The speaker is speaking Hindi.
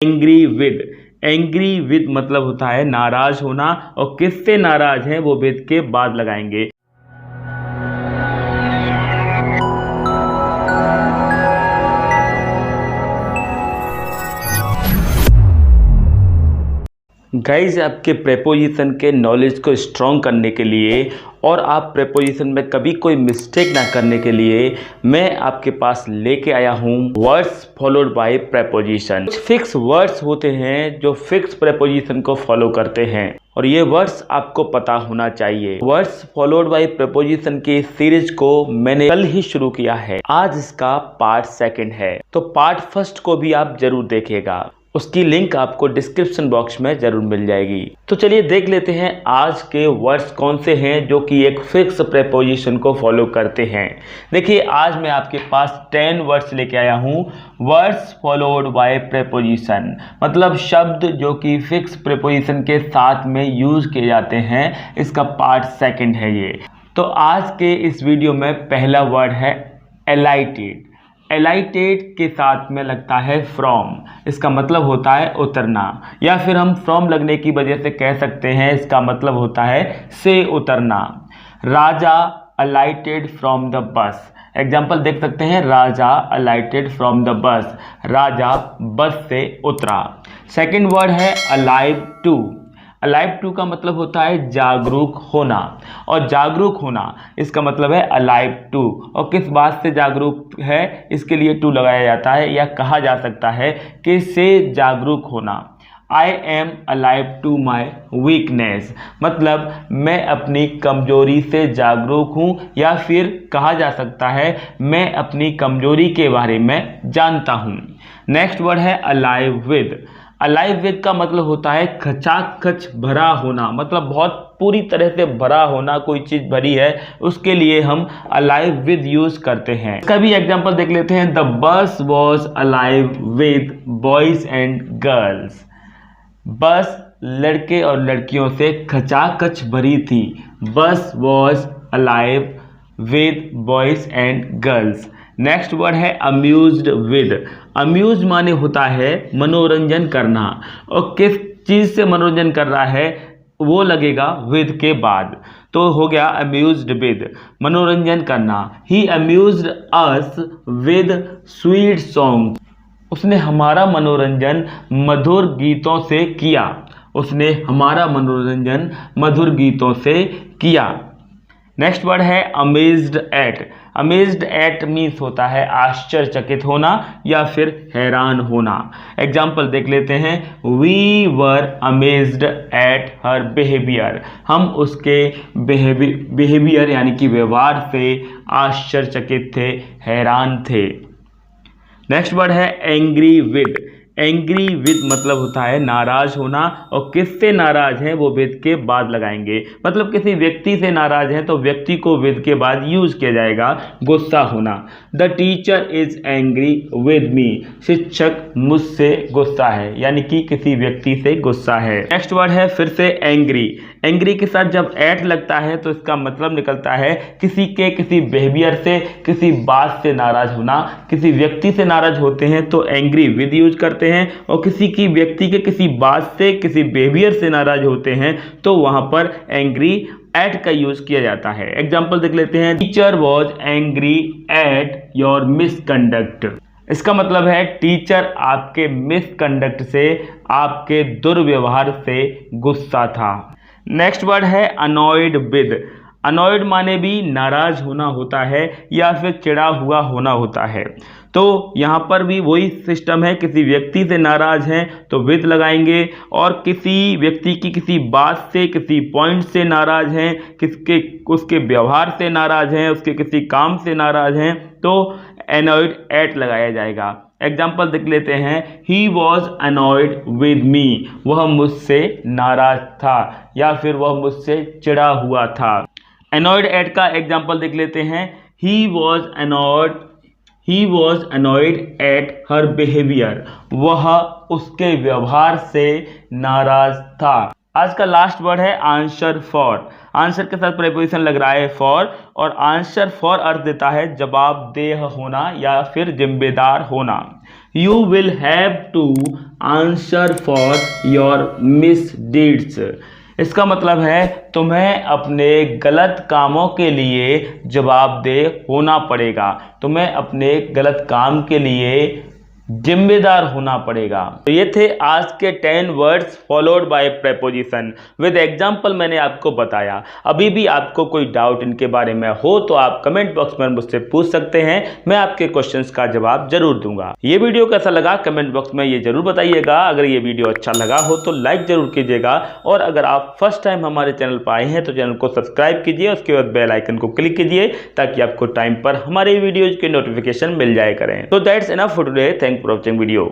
एंग्री विद मतलब होता है नाराज होना, और किससे नाराज है वो विद के बाद लगाएंगे। गाइज, आपके प्रेपोजिशन के नॉलेज को स्ट्रॉन्ग करने के लिए और आप प्रेपोजिशन में कभी कोई मिस्टेक ना करने के लिए मैं आपके पास लेके आया हूँ वर्ड्स फॉलोड बाय प्रेपोजिशन। कुछ फिक्स वर्ड्स होते हैं जो फिक्स प्रेपोजिशन को फॉलो करते हैं, और ये वर्ड्स आपको पता होना चाहिए। वर्ड्स फॉलोड बाय प्रेपोजिशन की सीरीज को मैंने कल ही शुरू किया है, आज इसका पार्ट 2 है, तो पार्ट 1 को भी आप जरूर देखिएगा। उसकी लिंक आपको डिस्क्रिप्शन बॉक्स में जरूर मिल जाएगी। तो चलिए देख लेते हैं आज के वर्ड्स कौन से हैं जो कि एक फिक्स प्रेपोजिशन को फॉलो करते हैं। देखिए, आज मैं आपके पास 10 वर्ड्स लेके आया हूँ वर्ड्स फॉलोड बाय प्रेपोजिशन, मतलब शब्द जो कि फिक्स प्रेपोजिशन के साथ में यूज किए जाते हैं। इसका पार्ट 2 है ये। तो आज के इस वीडियो में पहला वर्ड है एलाइटेड। एलाइटेड के साथ में लगता है फ्रॉम, इसका मतलब होता है उतरना, या फिर हम फ्रॉम लगने की वजह से कह सकते हैं इसका मतलब होता है से उतरना। Raja alighted from the bus, example देख सकते हैं, राजा अलाइटेड फ्रॉम द बस, राजा बस से उतरा। सेकंड वर्ड है अलाइव टू। अलाइव टू का मतलब होता है जागरूक होना, और जागरूक होना इसका मतलब है अलाइव टू। और किस बात से जागरूक है इसके लिए टू लगाया जाता है, या कहा जा सकता है कि से जागरूक होना। I am alive to my weakness, मतलब मैं अपनी कमजोरी से जागरूक हूँ, या फिर कहा जा सकता है मैं अपनी कमजोरी के बारे में जानता हूँ। नेक्स्ट वर्ड है अलाइव विद। अलाइव विद का मतलब होता है खचाखच भरा होना, मतलब बहुत पूरी तरह से भरा होना, कोई चीज़ भरी है उसके लिए हम अलाइव विद यूज करते हैं। इसका भी एग्जांपल देख लेते हैं। The bus was alive with boys and girls, बस लड़के और लड़कियों से खचाखच भरी थी। बस was alive with boys and girls. Next word है अम्यूज्ड विद। अम्यूज माने होता है मनोरंजन करना, और किस चीज़ से मनोरंजन कर रहा है वो लगेगा विद के बाद, तो हो गया अम्यूज्ड विद, मनोरंजन करना। He amused us with sweet song, उसने हमारा मनोरंजन मधुर गीतों से किया, उसने हमारा मनोरंजन मधुर गीतों से किया। नेक्स्ट वर्ड है amazed eight. Amazed eight means होता है आश्चर्यचकित होना या फिर हैरान होना। एग्जाम्पल देख लेते हैं। We were amazed at her behaviour, हम उसके बिहेवियर यानी कि व्यवहार से आश्चर्यचकित थे, हैरान थे। नेक्स्ट वर्ड है एंग्री विद। एंग्री विद मतलब होता है नाराज होना, और किससे नाराज है वो विद के बाद लगाएंगे, मतलब किसी व्यक्ति से नाराज है तो व्यक्ति को विद के बाद यूज किया जाएगा। गुस्सा होना। The teacher is angry with me, शिक्षक मुझसे गुस्सा है, यानी कि किसी व्यक्ति से गुस्सा है। नेक्स्ट वर्ड है फिर से एंग्री। एंग्री के साथ जब एट लगता है तो इसका मतलब निकलता है किसी के किसी बिहेवियर से, किसी बात से नाराज होना। किसी व्यक्ति से नाराज होते हैं तो एंग्री विद यूज करते हैं, और किसी की व्यक्ति के किसी बात से, किसी बिहेवियर से नाराज होते हैं तो वहां पर एंग्री एट का यूज किया जाता है। एग्जाम्पल देख लेते हैं। Teacher was angry at your misconduct, इसका मतलब है टीचर आपके मिसकंडक्ट से, आपके दुर्व्यवहार से गुस्सा था। नेक्स्ट वर्ड है अनॉयड विद। अनॉयड माने भी नाराज होना होता है या फिर चिढ़ा हुआ होना होता है, तो यहाँ पर भी वही सिस्टम है। किसी व्यक्ति से नाराज हैं तो विद लगाएंगे, और किसी व्यक्ति की किसी बात से, किसी पॉइंट से नाराज हैं, किसके उसके व्यवहार से नाराज हैं, उसके किसी काम से नाराज हैं तो अनॉयड एट लगाया जाएगा। एग्जाम्पल देख लेते हैं। He was annoyed with me, वह मुझसे नाराज था या फिर वह मुझसे चिढ़ा हुआ था। अनॉयड एट का एग्जाम्पल देख लेते हैं। He was annoyed eight her behaviour, वह उसके व्यवहार से नाराज था। आज का लास्ट वर्ड है आंसर फॉर। आंसर के साथ प्रेपोजिशन लग रहा है फॉर, और आंसर फॉर अर्थ देता है जवाबदेह होना या फिर जिम्मेदार होना। You will have to answer for your misdeeds. इसका मतलब है तुम्हें अपने गलत कामों के लिए जवाबदेह होना पड़ेगा, तुम्हें अपने गलत काम के लिए जिम्मेदार होना पड़ेगा। तो ये थे आज के 10 words followed by preposition with example मैंने आपको बताया। अभी भी आपको कोई डाउट इनके बारे में हो तो आप कमेंट बॉक्स में मुझसे पूछ सकते हैं, मैं आपके क्वेश्चंस का जवाब जरूर दूंगा। ये वीडियो कैसा लगा कमेंट बॉक्स में ये जरूर बताइएगा। अगर ये वीडियो अच्छा लगा हो तो लाइक जरूर कीजिएगा, और अगर आप फर्स्ट टाइम हमारे चैनल पर आए हैं तो चैनल को सब्सक्राइब कीजिए, उसके बाद बेल आइकन को क्लिक कीजिए ताकि आपको टाइम पर हमारे वीडियोज के नोटिफिकेशन मिल जाए करें। तो that's enough for today. Thank for watching video.